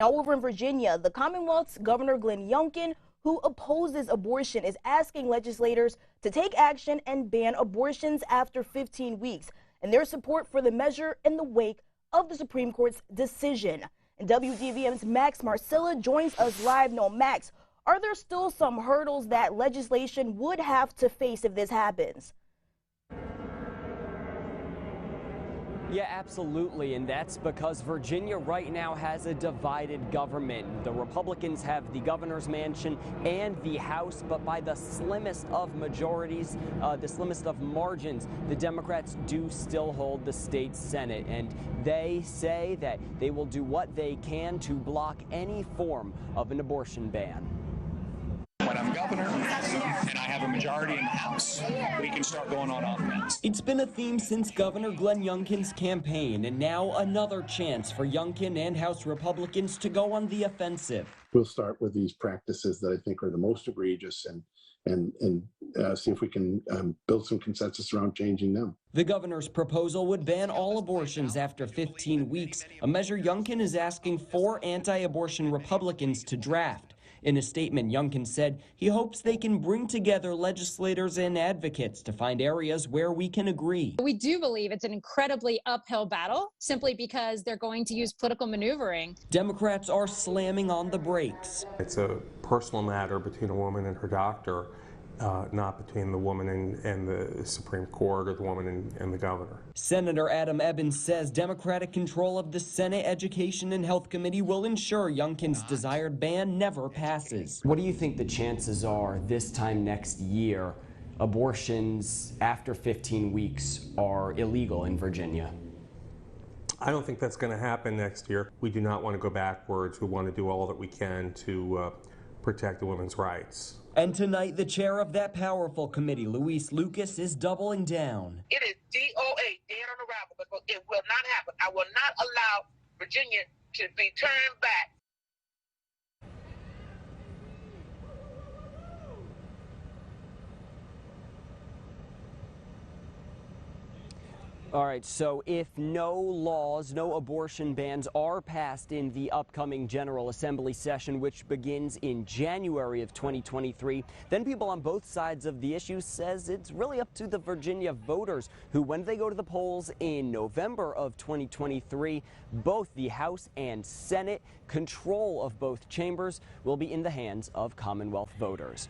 Now, over in Virginia, the Commonwealth's Governor Glenn Youngkin, who opposes abortion, is asking legislators to take action and ban abortions after 15 weeks, and their support for the measure in the wake of the Supreme Court's decision. And WDVM's Max Marcilla joins us live. Now, Max, are there still some hurdles that legislation would have to face if this happens? Yeah, absolutely, and that's because Virginia right now has a divided government. The Republicans have the governor's mansion and the House, but by the slimmest of majorities, the slimmest of margins, the Democrats do still hold the state Senate, and they say that they will do what they can to block any form of an abortion ban. When I'm governor and I have a majority in the House, we can start going on offense. It's been a theme since Governor Glenn Youngkin's campaign, and now another chance for Youngkin and House Republicans to go on the offensive. We'll start with these practices that I think are the most egregious and see if we can build some consensus around changing them. The governor's proposal would ban all abortions after 15 weeks, a measure Youngkin is asking 4 anti-abortion Republicans to draft. In a statement, Youngkin said he hopes they can bring together legislators and advocates to find areas where we can agree. We do believe it's an incredibly uphill battle simply because they're going to use political maneuvering. Democrats are slamming on the brakes. It's a personal matter between a woman and her doctor, not between the woman and the Supreme Court or the woman and the governor. Senator Adam Ebbins says Democratic control of the Senate Education and Health Committee will ensure Youngkin's desired ban never passes. What do you think the chances are this time next year abortions after 15 weeks are illegal in Virginia? I don't think that's going to happen next year. We do not want to go backwards. We want to do all that we can to protect the women's rights. And tonight, the chair of that powerful committee, Luis Lucas, is doubling down. It is DOA, dead on arrival, because it will not happen. I will not allow Virginia to be turned back. All right, so if no laws, no abortion bans are passed in the upcoming General Assembly session, which begins in January of 2023, then people on both sides of the issue says it's really up to the Virginia voters who, when they go to the polls in November of 2023, both the House and Senate, control of both chambers will be in the hands of Commonwealth voters.